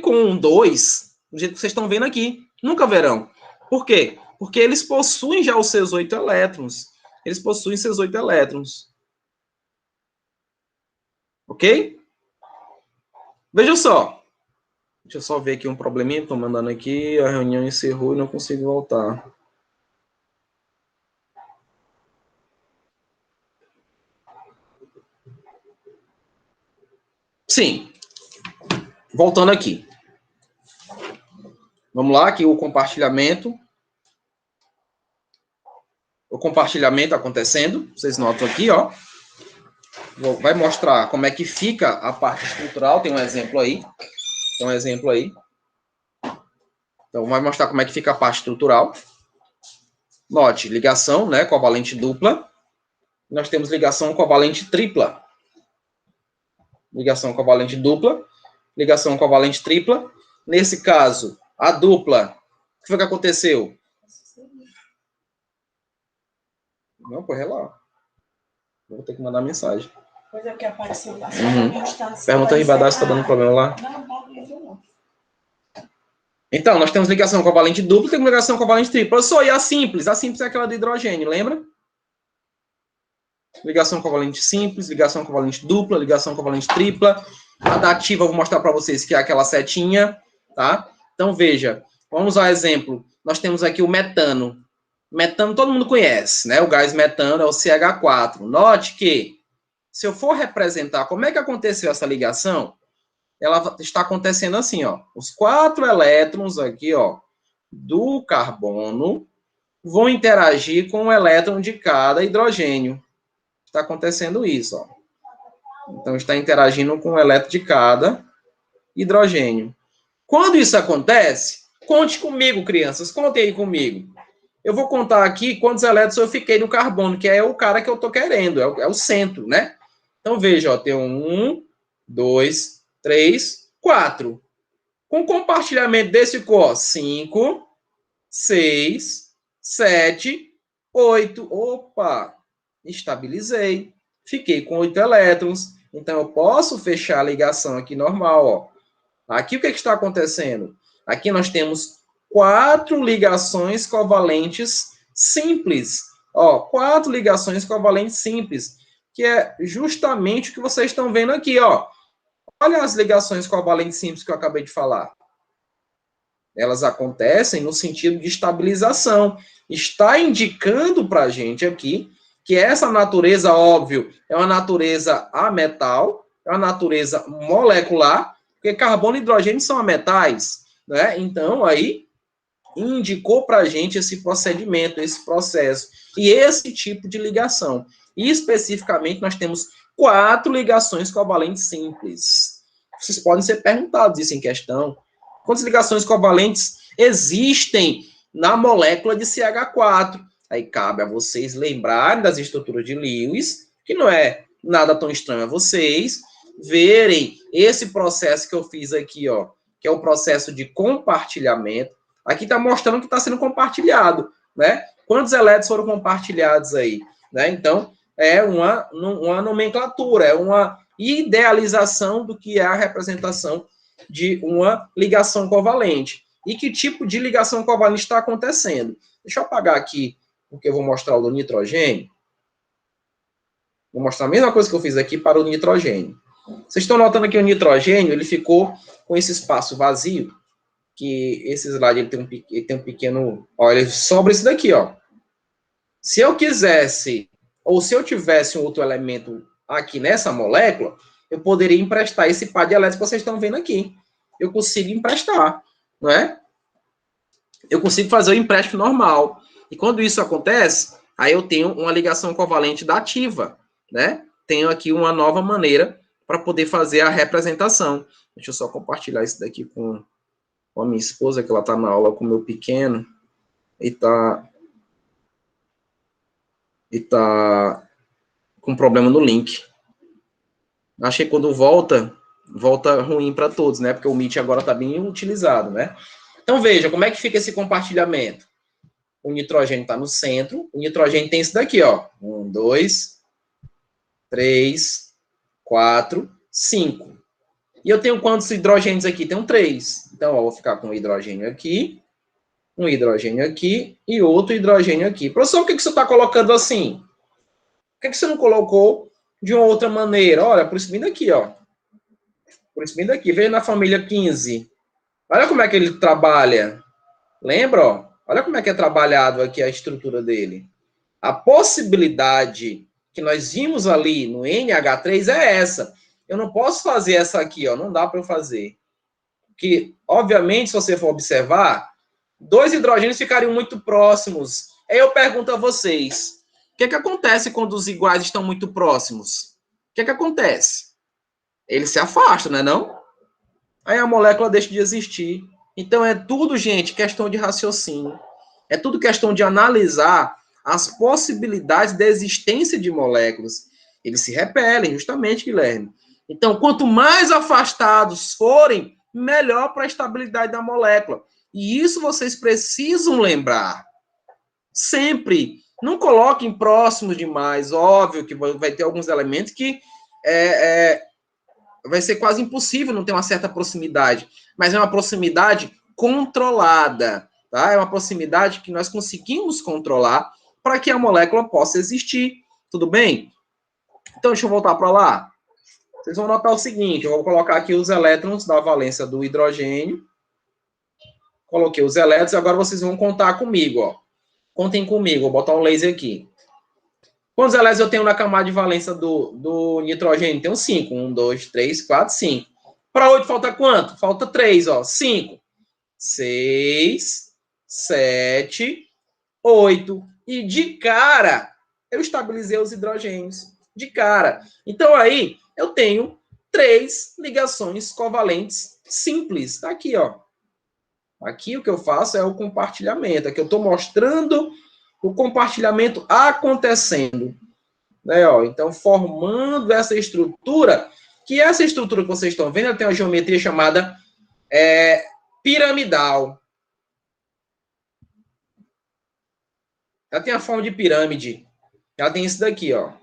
com um 2, do jeito que vocês estão vendo aqui. Nunca verão. Por quê? Porque eles possuem já os seus 8 elétrons. Eles possuem seus 8 elétrons. Ok? Veja só. Deixa eu só ver aqui um probleminha. Estou mandando aqui. A reunião encerrou e não consigo voltar. Sim. Voltando aqui. Vamos lá, aqui o compartilhamento. O compartilhamento acontecendo. Vocês notam aqui, ó. Vai mostrar como é que fica a parte estrutural. Tem um exemplo aí. Então, vai mostrar como é que fica a parte estrutural. Note, ligação, né, covalente dupla. Nós temos ligação covalente tripla. Ligação covalente dupla. Ligação covalente tripla. Nesse caso, a dupla, o que foi que aconteceu? Não, corre lá. Vou ter que mandar mensagem. Pois é, que apareceu lá. Pergunta aí, Badar, se está dando problema lá. Não. Então, nós temos ligação covalente dupla e temos ligação covalente tripla. E a simples? A simples é aquela de hidrogênio, lembra? Ligação covalente simples, ligação covalente dupla, ligação covalente tripla. A da ativa eu vou mostrar para vocês que é aquela setinha, tá? Então, veja, vamos ao exemplo. Nós temos aqui o metano. Metano todo mundo conhece, né? O gás metano é o CH4. Note que, se eu for representar como é que aconteceu essa ligação, ela está acontecendo assim, ó. Os 4 elétrons aqui, ó, do carbono vão interagir com o elétron de cada hidrogênio. Está acontecendo isso, ó. Então, está interagindo com o elétron de cada hidrogênio. Quando isso acontece, conte comigo, crianças, contem aí comigo. Eu vou contar aqui quantos elétrons eu fiquei no carbono, que é o cara que eu estou querendo, é o centro, né? Então, veja, ó, tem 1, 2, 3, 4. Com compartilhamento desse ficou 5, 6, 7, 8. Opa! Estabilizei. Fiquei com 8 elétrons. Então, eu posso fechar a ligação aqui normal, ó. Aqui o que está acontecendo? Aqui nós temos 4 ligações covalentes simples. Ó, 4 ligações covalentes simples, que é justamente o que vocês estão vendo aqui, ó. Olha as ligações covalentes simples que eu acabei de falar. Elas acontecem no sentido de estabilização. Está indicando para a gente aqui que essa natureza, óbvio, é uma natureza ametal, é uma natureza molecular, porque carbono e hidrogênio são ametais, né? Então, aí, indicou para a gente esse procedimento, esse processo, e esse tipo de ligação. E, especificamente, nós temos 4 ligações covalentes simples. Vocês podem ser perguntados isso em questão. Quantas ligações covalentes existem na molécula de CH4? Aí cabe a vocês lembrarem das estruturas de Lewis, que não é nada tão estranho a vocês, verem esse processo que eu fiz aqui, ó, que é o processo de compartilhamento. Aqui está mostrando que está sendo compartilhado, né? Quantos elétrons foram compartilhados aí, né? Então, é uma nomenclatura, é uma idealização do que é a representação de uma ligação covalente. E que tipo de ligação covalente está acontecendo? Deixa eu apagar aqui, porque eu vou mostrar o do nitrogênio. Vou mostrar a mesma coisa que eu fiz aqui para o nitrogênio. Vocês estão notando que o nitrogênio, ele ficou com esse espaço vazio, que esse slide ele tem um pequeno... Olha, ele sobra isso daqui, ó. Se eu quisesse, ou se eu tivesse um outro elemento aqui nessa molécula, eu poderia emprestar esse par de elétrons que vocês estão vendo aqui. Eu consigo emprestar, não é? Eu consigo fazer o empréstimo normal. E quando isso acontece, aí eu tenho uma ligação covalente dativa, né? Tenho aqui uma nova maneira para poder fazer a representação. Deixa eu só compartilhar isso daqui com a minha esposa, que ela está na aula com o meu pequeno, e tá com problema no link. Achei que quando volta ruim para todos, né? Porque o Meet agora está bem utilizado, né? Então, veja, como é que fica esse compartilhamento? O nitrogênio está no centro, o nitrogênio tem isso daqui, ó. 1, 2, 3, 4, 5. E eu tenho quantos hidrogênios aqui? Tenho 3. Então, ó, eu vou ficar com um hidrogênio aqui, um hidrogênio aqui e outro hidrogênio aqui. Professor, por que você está colocando assim? Por que você não colocou de uma outra maneira? Olha, por isso vindo aqui, ó. Por isso vindo aqui. Veio na família 15. Olha como é que ele trabalha. Lembra, ó? Olha como é que é trabalhado aqui a estrutura dele. A possibilidade que nós vimos ali no NH3 é essa. Eu não posso fazer essa aqui, ó. Não dá para eu fazer. Porque, obviamente, se você for observar, 2 hidrogênios ficariam muito próximos. Aí eu pergunto a vocês, o que acontece quando os iguais estão muito próximos? O que acontece? Eles se afastam, não é não? Aí a molécula deixa de existir. Então é tudo, gente, questão de raciocínio. É tudo questão de analisar as possibilidades da existência de moléculas. Eles se repelem, justamente, Guilherme. Então, quanto mais afastados forem, melhor para a estabilidade da molécula. E isso vocês precisam lembrar. Sempre. Não coloquem próximos demais. Óbvio que vai ter alguns elementos que vai ser quase impossível não ter uma certa proximidade. Mas é uma proximidade controlada. Tá? É uma proximidade que nós conseguimos controlar para que a molécula possa existir. Tudo bem? Então, deixa eu voltar para lá. Vocês vão notar o seguinte, eu vou colocar aqui os elétrons da valência do hidrogênio. Coloquei os elétrons, agora vocês vão contar comigo, ó. Contem comigo, vou botar um laser aqui. Quantos elétrons eu tenho na camada de valência do nitrogênio? Tenho 5. 1, 2, 3, 4, 5. Para 8 falta quanto? Falta 3, ó. 5, 6, 7, 8. E de cara, eu estabilizei os hidrogênios. De cara. Então, aí, eu tenho 3 ligações covalentes simples. Tá aqui, ó. Aqui o que eu faço é o compartilhamento. Aqui eu estou mostrando o compartilhamento acontecendo. Né, ó? Então, formando essa estrutura, que essa estrutura que vocês estão vendo, ela tem uma geometria chamada piramidal. Ela tem a forma de pirâmide. Ela tem isso daqui, ó.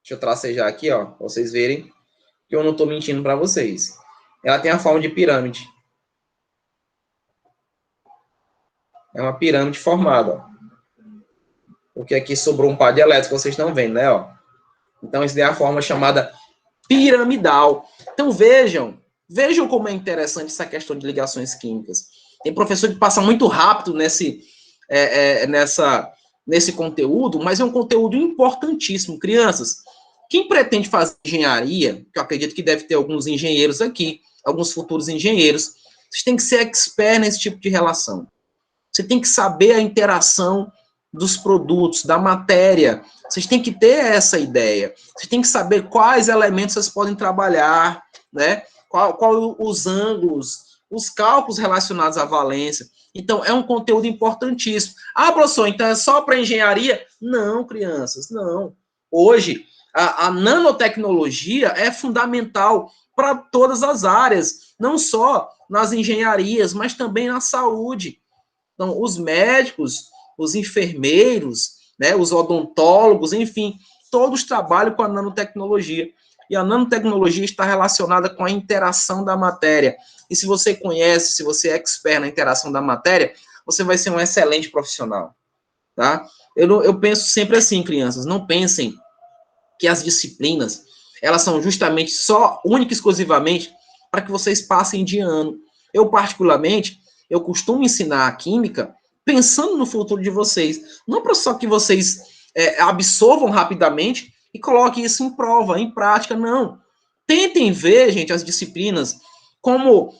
Deixa eu tracejar aqui, ó, para vocês verem que eu não estou mentindo para vocês. Ela tem a forma de pirâmide. É uma pirâmide formada, ó. Porque aqui sobrou um par de elétrons que vocês estão vendo, né, ó. Então, isso é a forma chamada piramidal. Então, vejam como é interessante essa questão de ligações químicas. Tem professor que passa muito rápido nesse conteúdo, mas é um conteúdo importantíssimo. Crianças, quem pretende fazer engenharia, que eu acredito que deve ter alguns engenheiros aqui, alguns futuros engenheiros, vocês têm que ser expert nesse tipo de relação. Você tem que saber a interação dos produtos, da matéria. Vocês têm que ter essa ideia. Vocês têm que saber quais elementos vocês podem trabalhar, né? Qual os ângulos, os cálculos relacionados à valência. Então, é um conteúdo importantíssimo. Ah, professor, então é só para engenharia? Não, crianças, não. Hoje, a nanotecnologia é fundamental para todas as áreas, não só nas engenharias, mas também na saúde. Então, os médicos, os enfermeiros, né, os odontólogos, enfim, todos trabalham com a nanotecnologia. E a nanotecnologia está relacionada com a interação da matéria. E se você conhece, se você é expert na interação da matéria, você vai ser um excelente profissional. Tá? Eu penso sempre assim, crianças, não pensem que as disciplinas Elas são justamente só, única e exclusivamente, para que vocês passem de ano. Eu, particularmente, eu costumo ensinar a química pensando no futuro de vocês. Não para só que vocês absorvam rapidamente e coloquem isso em prova, em prática, não. Tentem ver, gente, as disciplinas como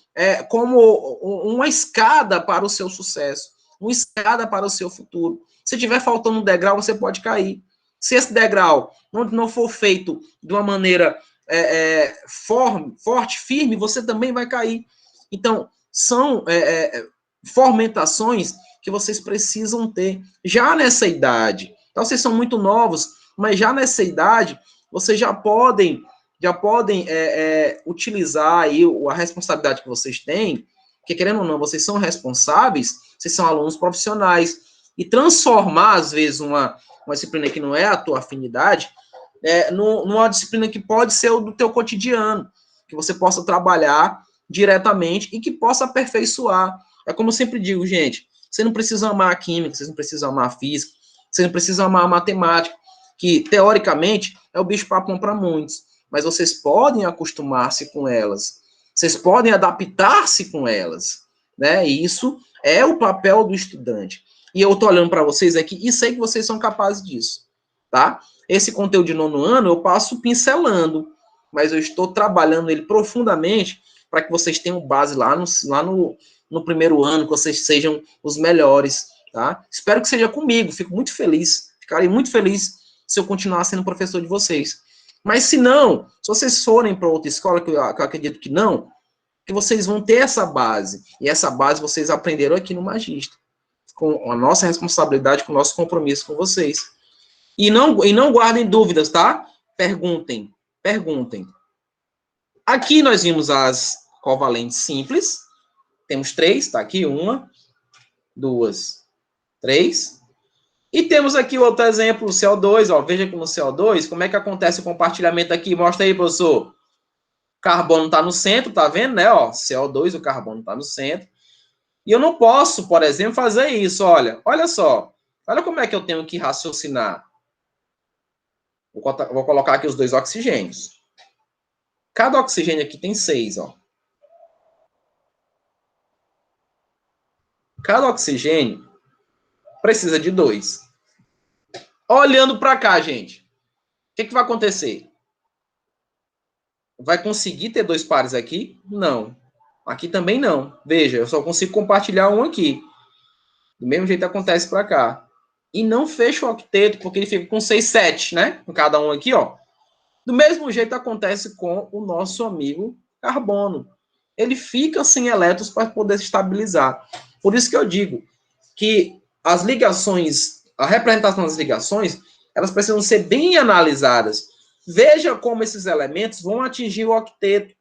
uma escada para o seu sucesso, uma escada para o seu futuro. Se tiver faltando um degrau, você pode cair. Se esse degrau não for feito de uma maneira forte, firme, você também vai cair. Então, são fomentações que vocês precisam ter já nessa idade. Então, vocês são muito novos, mas já nessa idade, vocês já podem utilizar aí a responsabilidade que vocês têm, porque, querendo ou não, vocês são responsáveis, vocês são alunos profissionais, e transformar, às vezes, uma disciplina que não é a tua afinidade, numa disciplina que pode ser o do teu cotidiano, que você possa trabalhar diretamente e que possa aperfeiçoar. É como eu sempre digo, gente, você não precisa amar a química, vocês não precisam amar a física, vocês não precisam amar a matemática, que, teoricamente, é o bicho-papão para muitos, mas vocês podem acostumar-se com elas, vocês podem adaptar-se com elas, né? E isso é o papel do estudante. E eu estou olhando para vocês aqui e sei que vocês são capazes disso, tá? Esse conteúdo de 9º ano eu passo pincelando, mas eu estou trabalhando ele profundamente para que vocês tenham base lá no primeiro ano, que vocês sejam os melhores, tá? Espero que seja comigo, fico muito feliz, ficarei muito feliz se eu continuar sendo professor de vocês. Mas se não, se vocês forem para outra escola, que eu acredito que não, que vocês vão ter essa base, e essa base vocês aprenderam aqui no Magista, com a nossa responsabilidade, com o nosso compromisso com vocês. E não guardem dúvidas, tá? Perguntem. Aqui nós vimos as covalentes simples. Temos 3, tá aqui, 1, 2, 3. E temos aqui outro exemplo, o CO2, ó. Veja que no CO2, como é que acontece o compartilhamento aqui? Mostra aí, professor. O carbono está no centro, tá vendo, né? Ó, CO2, o carbono está no centro. E eu não posso, por exemplo, fazer isso, olha só. Olha como é que eu tenho que raciocinar. Vou colocar aqui os 2 oxigênios. Cada oxigênio aqui tem 6, ó. Cada oxigênio precisa de 2. Olhando para cá, gente, o que vai acontecer? Vai conseguir ter 2 pares aqui? Não. Aqui também não. Veja, eu só consigo compartilhar um aqui. Do mesmo jeito acontece para cá. E não fecha o octeto, porque ele fica com 6, 7, né? Com cada um aqui, ó. Do mesmo jeito acontece com o nosso amigo carbono. Ele fica sem elétrons para poder se estabilizar. Por isso que eu digo que as ligações, a representação das ligações, elas precisam ser bem analisadas. Veja como esses elementos vão atingir o octeto.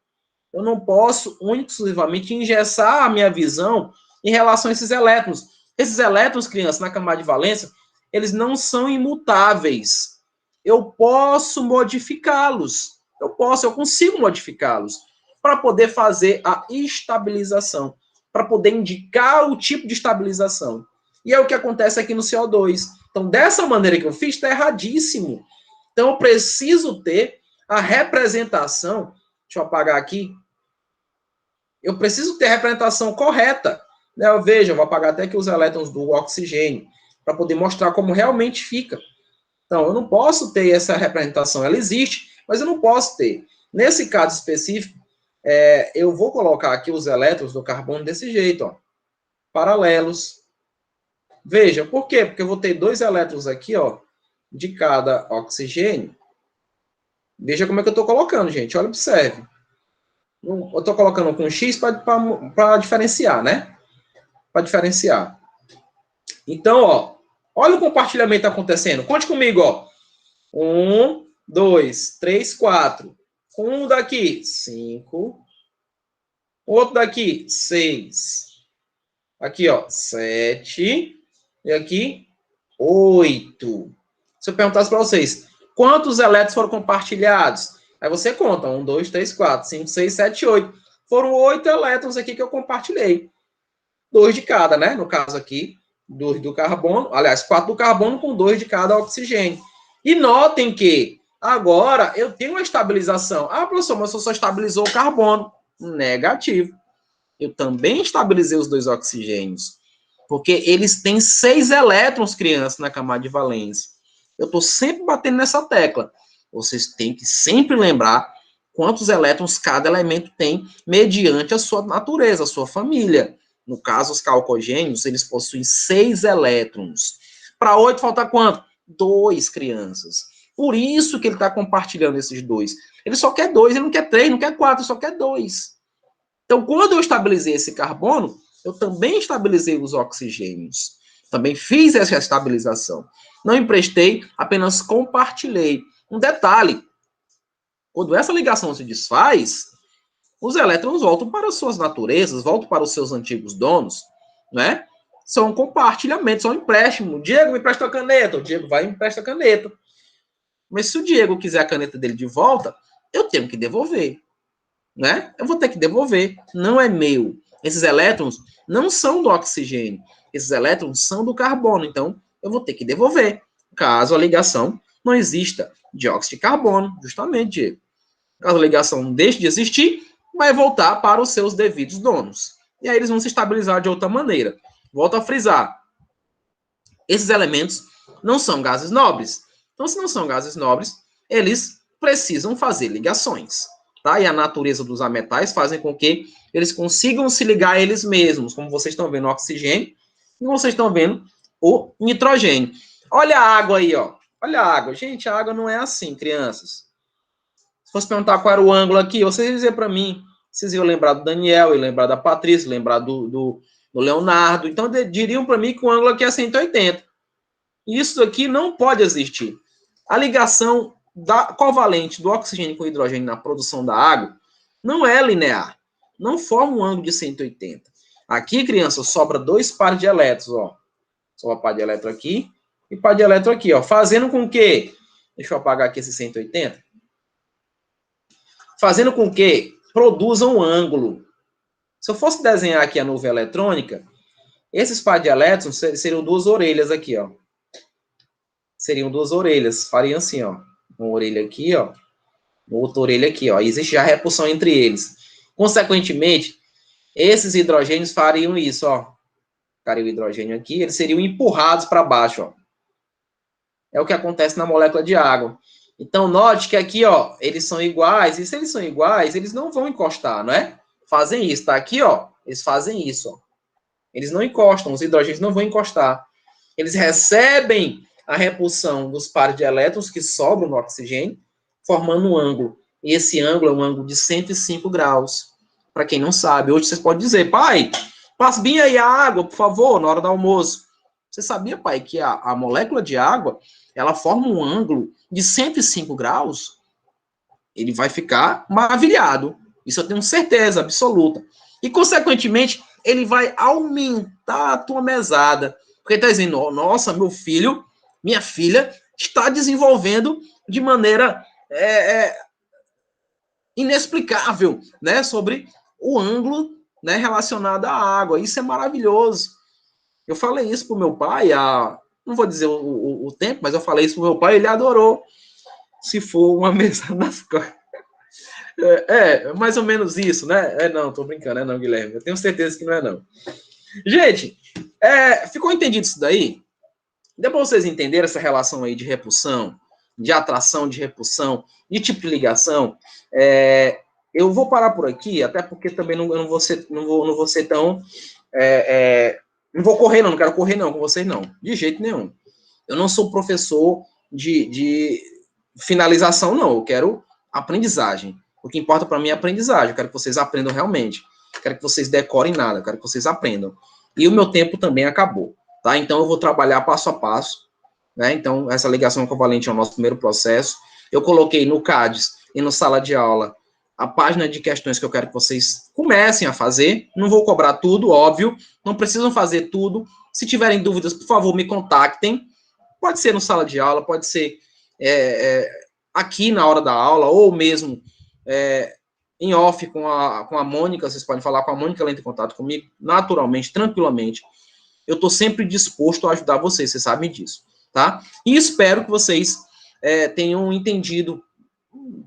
Eu não posso, única e exclusivamente, engessar a minha visão em relação a esses elétrons. Esses elétrons, crianças, na camada de valência, eles não são imutáveis. Eu posso modificá-los. Eu consigo modificá-los para poder fazer a estabilização, para poder indicar o tipo de estabilização. E é o que acontece aqui no CO2. Então, dessa maneira que eu fiz, está erradíssimo. Então, eu preciso ter a representação. Deixa eu apagar aqui. Eu preciso ter a representação correta. Né? Eu vou apagar até aqui os elétrons do oxigênio, para poder mostrar como realmente fica. Então, eu não posso ter essa representação. Ela existe, mas eu não posso ter. Nesse caso específico, eu vou colocar aqui os elétrons do carbono desse jeito, ó, paralelos. Veja, por quê? Porque eu vou ter 2 elétrons aqui, ó, de cada oxigênio. Veja como é que eu estou colocando, gente. Olha, observe. Eu estou colocando com X para diferenciar, né? Para diferenciar. Então, ó, olha o compartilhamento acontecendo. Conte comigo, ó. 1, 2, 3, 4. Um daqui, 5. Outro daqui, 6. Aqui, ó, 7. E aqui, 8. Se eu perguntasse para vocês, quantos elétrons foram compartilhados? Aí você conta, 1, 2, 3, 4, 5, 6, 7, 8. Foram 8 elétrons aqui que eu compartilhei. 2 de cada, né? No caso aqui, 2 do carbono. Aliás, 4 do carbono com 2 de cada oxigênio. E notem que Agora, eu tenho uma estabilização. Ah, professor, mas você só estabilizou o carbono. Negativo. Eu também estabilizei os 2 oxigênios. Porque eles têm 6 elétrons, crianças, na camada de valência. Eu estou sempre batendo nessa tecla. Vocês têm que sempre lembrar quantos elétrons cada elemento tem, mediante a sua natureza, a sua família. No caso, os calcogênios, eles possuem 6 elétrons. Para 8, falta quanto? 2, crianças. Por isso que ele está compartilhando esses 2. Ele só quer 2, ele não quer 3, não quer 4, ele só quer 2. Então, quando eu estabilizei esse carbono, eu também estabilizei os oxigênios. Também fiz essa estabilização. Não emprestei, apenas compartilhei. Um detalhe, quando essa ligação se desfaz, os elétrons voltam para as suas naturezas, voltam para os seus antigos donos, né? São compartilhamentos, são empréstimos. Diego, me empresta a caneta. O Diego vai e me empresta a caneta. Mas se o Diego quiser a caneta dele de volta, eu tenho que devolver, né? Eu vou ter que devolver. Não é meu. Esses elétrons não são do oxigênio. Esses elétrons são do carbono. Então, eu vou ter que devolver, caso a ligação não exista. Dióxido de carbono, justamente, Diego. Caso a ligação deixe de existir, vai voltar para os seus devidos donos. E aí eles vão se estabilizar de outra maneira. Volto a frisar. Esses elementos não são gases nobres. Então, se não são gases nobres, eles precisam fazer ligações. Tá? E a natureza dos ametais fazem com que eles consigam se ligar a eles mesmos, como vocês estão vendo o oxigênio e vocês estão vendo o nitrogênio. Olha a água aí, ó. Olha a água. Gente, a água não é assim, crianças. Se fosse perguntar qual era o ângulo aqui, vocês iam dizer para mim. Vocês iam lembrar do Daniel, iam lembrar da Patrícia, lembrar do Leonardo. Então, diriam para mim que o ângulo aqui é 180. Isso aqui não pode existir. A ligação covalente do oxigênio com o hidrogênio na produção da água não é linear. Não forma um ângulo de 180. Aqui, criança, sobra 2 pares de elétrons, ó. Sobra par de elétron aqui e par de elétron aqui, ó. Fazendo com que... Deixa eu apagar aqui esse 180. Fazendo com que produza um ângulo. Se eu fosse desenhar aqui a nuvem eletrônica, esses pares de elétrons seriam 2 orelhas aqui, ó. Seriam 2 orelhas. Fariam assim, ó. Uma orelha aqui, ó. Outra orelha aqui, ó. Existe já repulsão entre eles. Consequentemente, esses hidrogênios fariam isso, ó. Ficaria o hidrogênio aqui, eles seriam empurrados para baixo, ó. É o que acontece na molécula de água. Então, note que aqui, ó, eles são iguais. E se eles são iguais, eles não vão encostar, não é? Fazem isso, tá aqui, ó. Eles fazem isso, ó. Eles não encostam, os hidrogênios não vão encostar. Eles recebem a repulsão dos pares de elétrons que sobram no oxigênio, formando um ângulo. E esse ângulo é um ângulo de 105 graus. Para quem não sabe, hoje vocês podem dizer, pai, passa bem aí a água, por favor, na hora do almoço. Você sabia, pai, que a molécula de água, ela forma um ângulo de 105 graus? Ele vai ficar maravilhado. Isso eu tenho certeza absoluta. E, consequentemente, ele vai aumentar a tua mesada. Porque ele está dizendo, nossa, meu filho, minha filha está desenvolvendo de maneira inexplicável, né, sobre o ângulo, né, relacionado à água. Isso é maravilhoso. Eu falei isso para o meu pai, não vou dizer o tempo, mas eu falei isso para o meu pai, ele adorou. Se for uma mesa nas costas. Mais ou menos isso, né? Não, tô brincando, não, Guilherme. Eu tenho certeza que não é, não. Gente, ficou entendido isso daí? Deu para vocês entenderem essa relação aí de repulsão, de atração, de repulsão, de tipo de ligação? Eu vou parar por aqui, até porque também eu não vou ser tão... não vou correr, não quero correr, não, com vocês, não. De jeito nenhum. Eu não sou professor de finalização, não. Eu quero aprendizagem. O que importa para mim é aprendizagem. Eu quero que vocês aprendam realmente. Eu quero que vocês decorem nada. Eu quero que vocês aprendam. E o meu tempo também acabou. Tá? Então, eu vou trabalhar passo a passo. Né? Então, essa ligação covalente é o nosso primeiro processo. Eu coloquei no CADES e no sala de aula a página de questões que eu quero que vocês comecem a fazer. Não vou cobrar tudo, óbvio. Não precisam fazer tudo. Se tiverem dúvidas, por favor, me contactem. Pode ser no sala de aula, pode ser aqui na hora da aula, ou mesmo em off com a Mônica. Vocês podem falar com a Mônica, ela entra em contato comigo, naturalmente, tranquilamente. Eu estou sempre disposto a ajudar vocês sabem disso, tá? E espero que vocês tenham entendido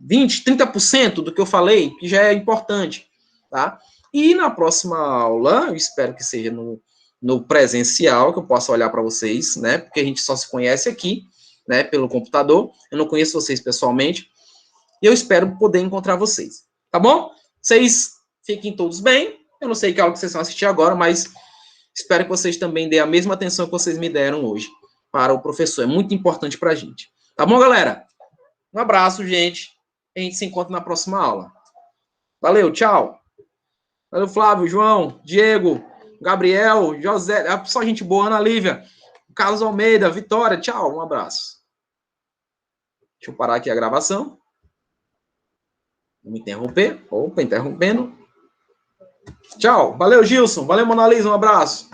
20%, 30% do que eu falei, que já é importante, tá? E na próxima aula, eu espero que seja no presencial, que eu possa olhar para vocês, né? Porque a gente só se conhece aqui, né? Pelo computador. Eu não conheço vocês pessoalmente. E eu espero poder encontrar vocês. Tá bom? Vocês fiquem todos bem. Eu não sei que aula que vocês vão assistir agora, mas espero que vocês também dêem a mesma atenção que vocês me deram hoje para o professor. É muito importante para a gente. Tá bom, galera? Um abraço, gente. A gente se encontra na próxima aula. Valeu, tchau. Valeu, Flávio, João, Diego, Gabriel, José, só gente boa, Ana Lívia, Carlos Almeida, Vitória, tchau, um abraço. Deixa eu parar aqui a gravação. Vou me interromper. Opa, interrompendo. Tchau. Valeu, Gilson. Valeu, Mona Lisa, um abraço.